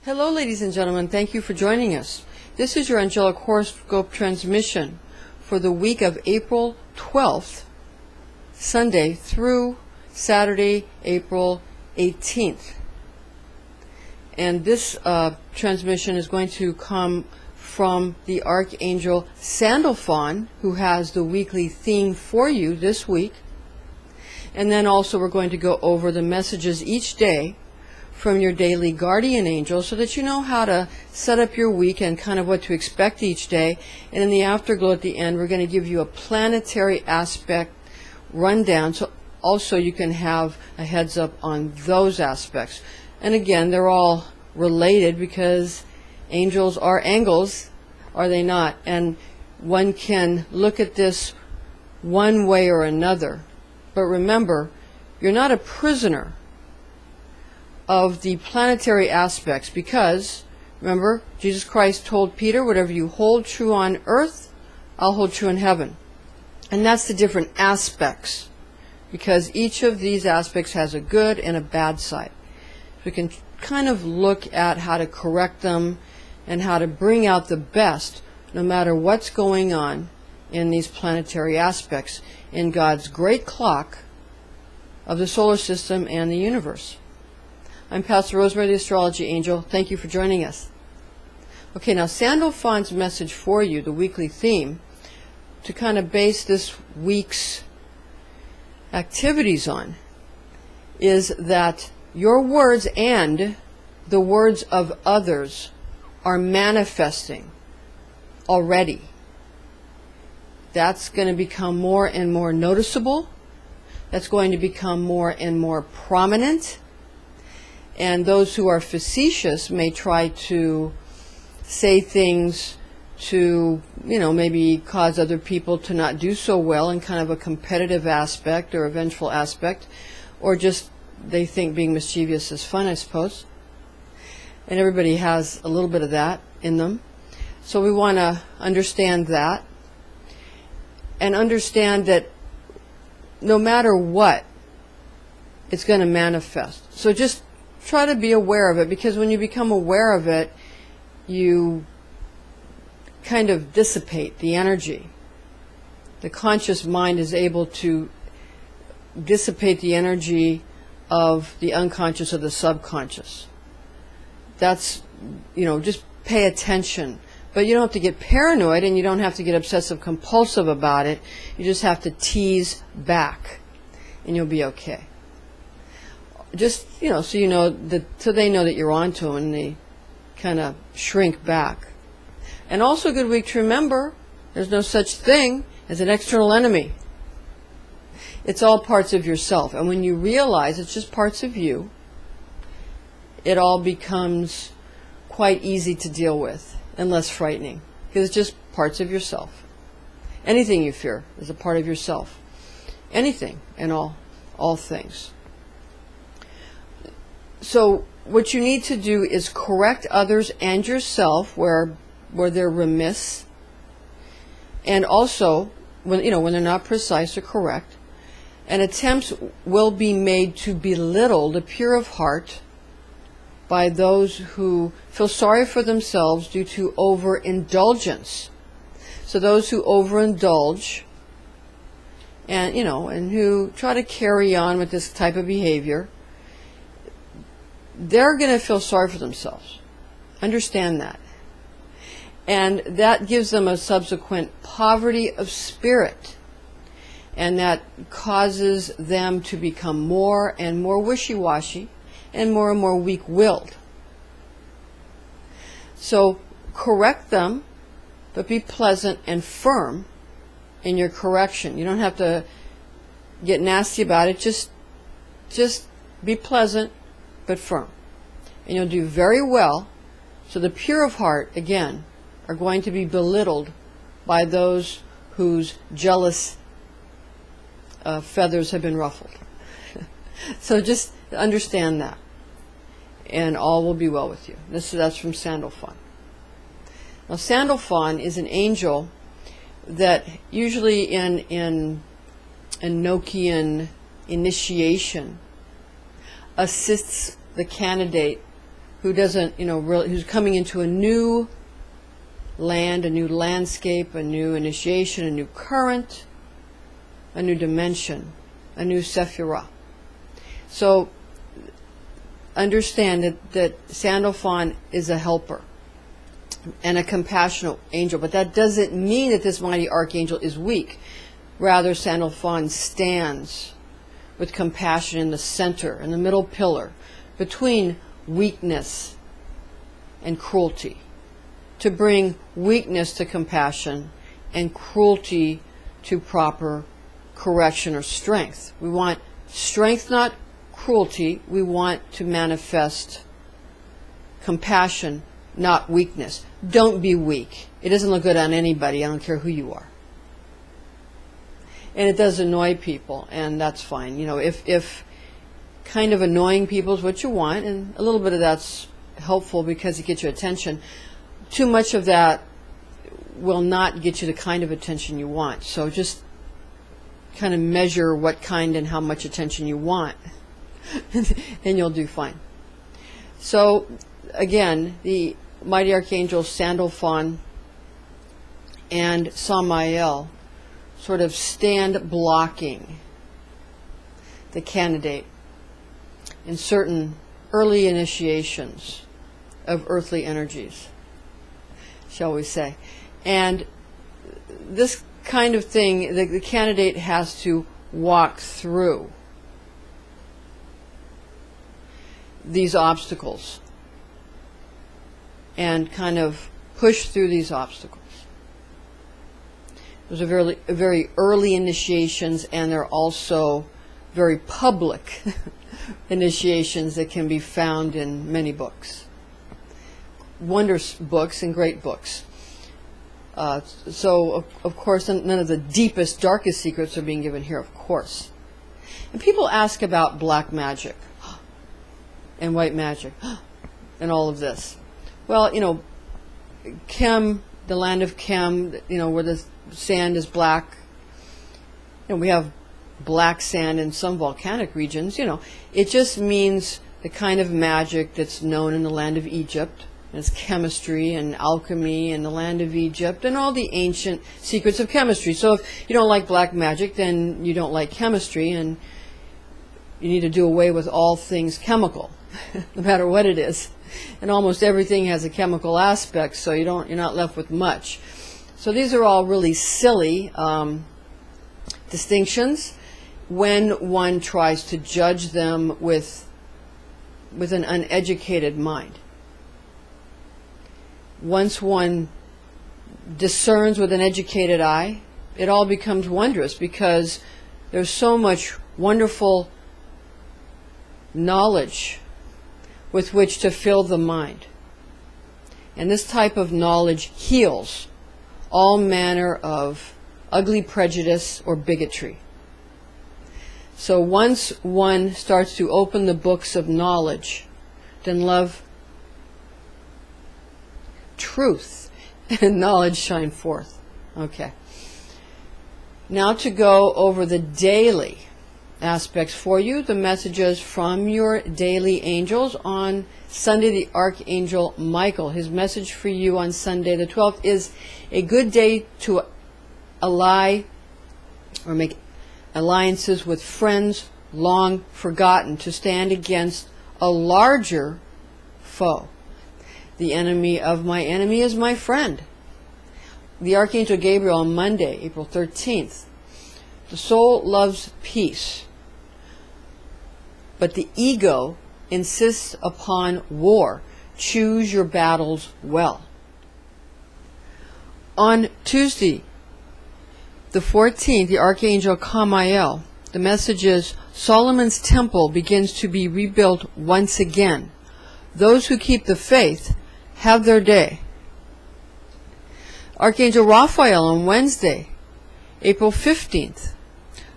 Hello, ladies and gentlemen. Thank you for joining us. This is your angelic horoscope transmission for the week of April 12th, Sunday, through Saturday, April 18th. And this transmission is going to come from the Archangel Sandalphon, who has the weekly theme for you this week. And then also we're going to go over the messages each day from your daily guardian angel so that you know how to set up your week and kind of what to expect each day. And in the afterglow at the end, we're going to give you a planetary aspect rundown so also you can have a heads up on those aspects. And again, they're all related because angels are angles, are they not? And one can look at this one way or another. But remember, you're not a prisoner of the planetary aspects because, remember, Jesus Christ told Peter, whatever you hold true on earth, I'll hold true in heaven. And that's the different aspects, because each of these aspects has a good and a bad side. We can kind of look at how to correct them and how to bring out the best no matter what's going on in these planetary aspects in God's great clock of the solar system and the universe. I'm Pastor Rosemary, the Astrology Angel. Thank you for joining us. Okay, now Sandalphon's message for you, the weekly theme, to kind of base this week's activities on, is that your words and the words of others are manifesting already. That's going to become more and more noticeable. That's going to become more and more prominent. And those who are facetious may try to say things to, maybe cause other people to not do so well in kind of a competitive aspect or a vengeful aspect, or just they think being mischievous is fun, I suppose. And everybody has a little bit of that in them. So we want to understand that and understand that no matter what, it's going to manifest. So just try to be aware of it, because when you become aware of it, you kind of dissipate the energy. The conscious mind is able to dissipate the energy of the unconscious or the subconscious. That's, just pay attention. But you don't have to get paranoid and you don't have to get obsessive compulsive about it. You just have to tease back and you'll be okay. Just, so so they know that you're onto them and they kind of shrink back. And also a good week to remember, there's no such thing as an external enemy. It's all parts of yourself. And when you realize it's just parts of you, it all becomes quite easy to deal with and less frightening, because it's just parts of yourself. Anything you fear is a part of yourself. Anything and all things. So what you need to do is correct others and yourself where they're remiss, and also when they're not precise or correct. And attempts will be made to belittle the pure of heart by those who feel sorry for themselves due to overindulgence. So those who overindulge and and who try to carry on with this type of behavior, they're going to feel sorry for themselves. Understand that. And that gives them a subsequent poverty of spirit. And that causes them to become more and more wishy-washy and more weak-willed. So correct them, but be pleasant and firm in your correction. You don't have to get nasty about it. Just be pleasant but firm. And you'll do very well. So the pure of heart, again, are going to be belittled by those whose jealous feathers have been ruffled. So just understand that, and all will be well with you. That's from Sandalphon. Now Sandalphon is an angel that usually in Enochian initiation assists the candidate who doesn't, really, who's coming into a new land, a new landscape, a new initiation, a new current, a new dimension, a new sephirah. So understand that Sandalphon is a helper and a compassionate angel, but that doesn't mean that this mighty archangel is weak. Rather, Sandalphon stands with compassion in the center, in the middle pillar, between weakness and cruelty, to bring weakness to compassion and cruelty to proper correction or strength. We want strength, not cruelty. We want to manifest compassion, not weakness. Don't be weak. It doesn't look good on anybody. I don't care who you are. And it does annoy people, and that's fine. If kind of annoying people is what you want, and a little bit of that's helpful because it gets your attention, too much of that will not get you the kind of attention you want. So just kind of measure what kind and how much attention you want, and you'll do fine. So again, the mighty archangel Sandalphon and Camael sort of stand blocking the candidate in certain early initiations of earthly energies, shall we say. And this kind of thing, the candidate has to walk through these obstacles and kind of push through these obstacles. Those are very early initiations, and they're also very public initiations that can be found in many books. Wondrous books and great books. So, of course, none of the deepest, darkest secrets are being given here, of course. And people ask about black magic and white magic and all of this. Well, Chem, the land of Chem, where the sand is black. We have black sand in some volcanic regions. It just means the kind of magic that's known in the land of Egypt. It's chemistry and alchemy in the land of Egypt and all the ancient secrets of chemistry. So if you don't like black magic, then you don't like chemistry, and you need to do away with all things chemical, no matter what it is. And almost everything has a chemical aspect, so you're not left with much. So these are all really silly distinctions when one tries to judge them with an uneducated mind. Once one discerns with an educated eye, it all becomes wondrous, because there's so much wonderful knowledge with which to fill the mind. And this type of knowledge heals all manner of ugly prejudice or bigotry. So once one starts to open the books of knowledge, then love, truth, and knowledge shine forth. Okay. Now to go over the daily aspects for you, the messages from your daily angels. On Sunday, the Archangel Michael, his message for you on Sunday the 12th is a good day to ally or make alliances with friends long forgotten, to stand against a larger foe. The enemy of my enemy is my friend. The Archangel Gabriel on Monday, April 13th. The soul loves peace, but the ego insists upon war. Choose your battles well. On Tuesday, the 14th, the Archangel Camael, the message is Solomon's temple begins to be rebuilt once again. Those who keep the faith have their day. Archangel Raphael on Wednesday, April 15th.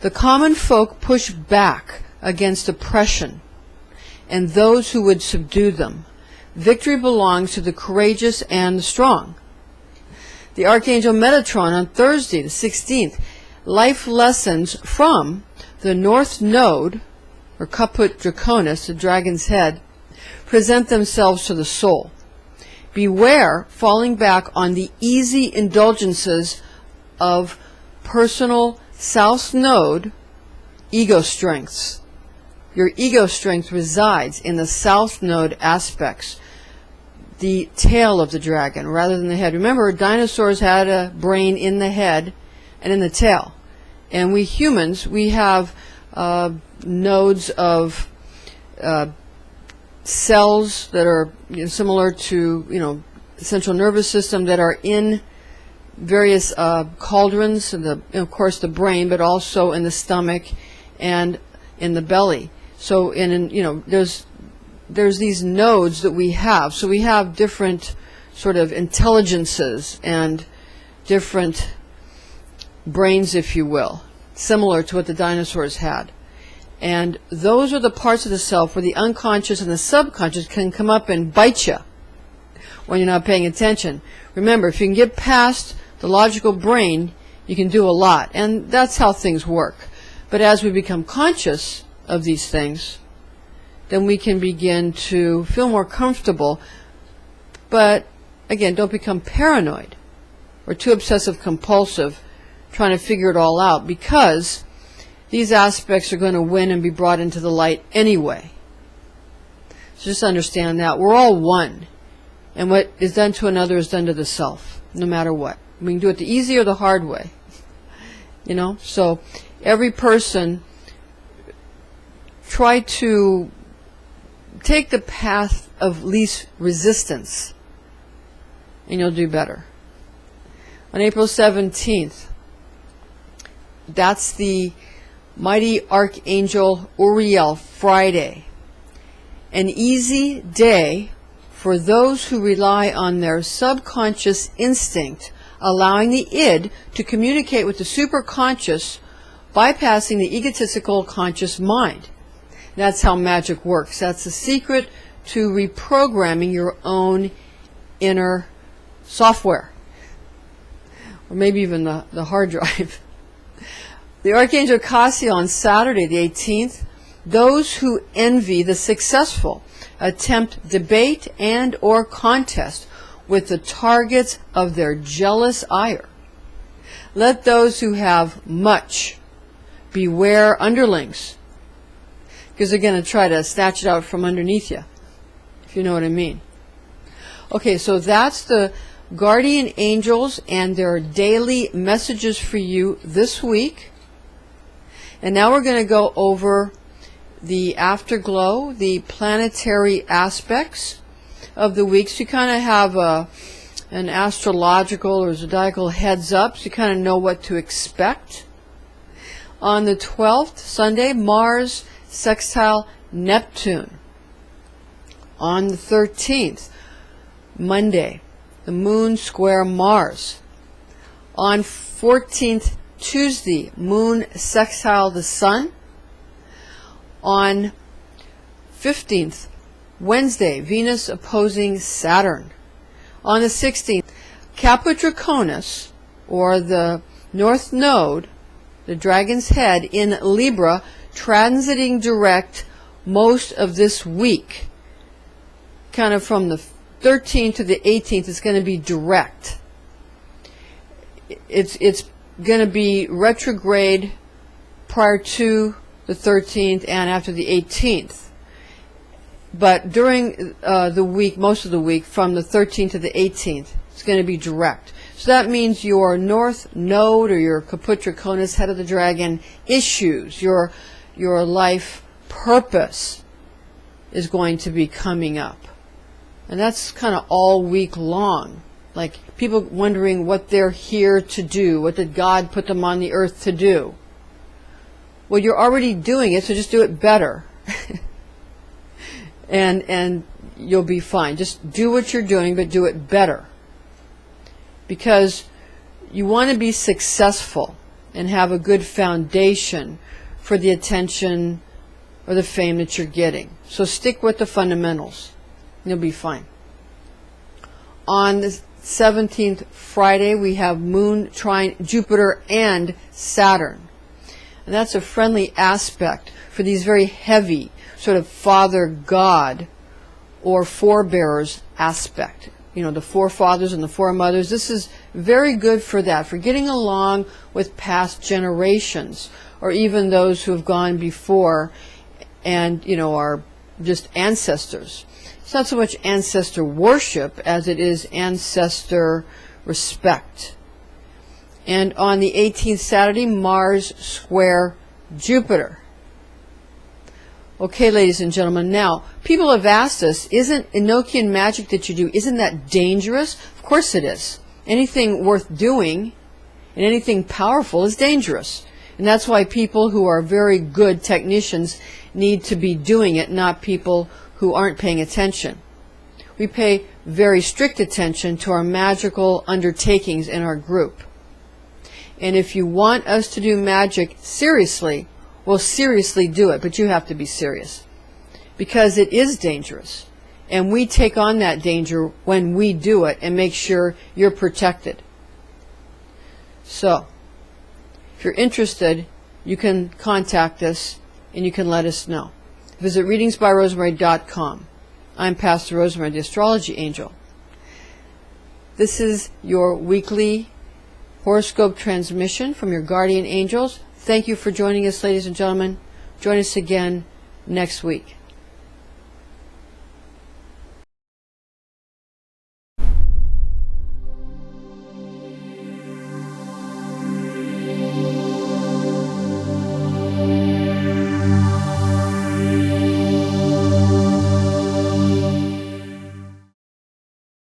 The common folk push back against oppression and those who would subdue them. Victory belongs to the courageous and the strong. The Archangel Metatron on Thursday, the 16th. Life lessons from the North Node, or Caput Draconis, the dragon's head, present themselves to the soul. Beware falling back on the easy indulgences of personal South Node ego strengths. Your ego strength resides in the South Node aspects, the tail of the dragon, rather than the head. Remember, dinosaurs had a brain in the head and in the tail. And we humans, we have nodes of cells that are similar to, central nervous system that are in various cauldrons, and of course the brain, but also in the stomach and in the belly. So there's these nodes that we have. So we have different sort of intelligences and different brains, if you will, similar to what the dinosaurs had. And those are the parts of the self where the unconscious and the subconscious can come up and bite you when you're not paying attention. Remember, if you can get past the logical brain, you can do a lot. And that's how things work. But as we become conscious of these things, then we can begin to feel more comfortable. But again, don't become paranoid or too obsessive compulsive trying to figure it all out, because these aspects are going to win and be brought into the light anyway. So just understand that. We're all one. And what is done to another is done to the self, no matter what. We can do it the easy or the hard way. So every person, try to take the path of least resistance, and you'll do better. On April 17th, that's the mighty Archangel Uriel Friday. An easy day for those who rely on their subconscious instinct, allowing the id to communicate with the superconscious, bypassing the egotistical conscious mind. That's how magic works. That's the secret to reprogramming your own inner software, or maybe even the hard drive. The Archangel Cassiel on Saturday the 18th, those who envy the successful attempt debate and or contest with the targets of their jealous ire. Let those who have much beware underlings, because they're going to try to snatch it out from underneath you, if you know what I mean. Okay, so that's the guardian angels and their daily messages for you this week. And now we're going to go over the afterglow, the planetary aspects of the week. So you kind of have an astrological or zodiacal heads up, so you kind of know what to expect. On the 12th, Sunday, Mars sextile Neptune. On the 13th, Monday, the Moon square Mars. On 14th, Tuesday, Moon sextile the Sun. On 15th, Wednesday, Venus opposing Saturn. On the 16th, Caput Draconis, or the North Node, the Dragon's Head in Libra, transiting direct most of this week. Kind of from the 13th to the 18th, it's going to be direct. It's going to be retrograde prior to the 13th and after the 18th. But during the week, most of the week, from the 13th to the 18th, it's going to be direct. So that means your North Node or your Caput Draconis, head of the dragon, issues, your life purpose is going to be coming up. And that's kind of all week long. Like people wondering what they're here to do. What did God put them on the earth to do? Well, you're already doing it, so just do it better. and you'll be fine. Just do what you're doing, but do it better. Because you want to be successful and have a good foundation for the attention or the fame that you're getting. So stick with the fundamentals. And you'll be fine. On the 17th, Friday, we have Moon trine Jupiter and Saturn. And that's a friendly aspect for these very heavy sort of Father God or forebearers aspect. You know, the forefathers and the foremothers. This is very good for that, for getting along with past generations, or even those who have gone before and, you know, are just ancestors. It's not so much ancestor worship as it is ancestor respect. And on the 18th Saturday, Mars square Jupiter. Okay, ladies and gentlemen, now, people have asked us, isn't Enochian magic that you do, isn't that dangerous? Of course it is. Anything worth doing and anything powerful is dangerous. And that's why people who are very good technicians need to be doing it, not people who aren't paying attention. We pay very strict attention to our magical undertakings in our group. And if you want us to do magic seriously, we'll seriously do it, but you have to be serious. Because it is dangerous. And we take on that danger when we do it and make sure you're protected. So, if you're interested, you can contact us and you can let us know. Visit readingsbyrosemary.com. I'm Pastor Rosemary, the Astrology Angel. This is your weekly horoscope transmission from your guardian angels. Thank you for joining us, ladies and gentlemen. Join us again next week.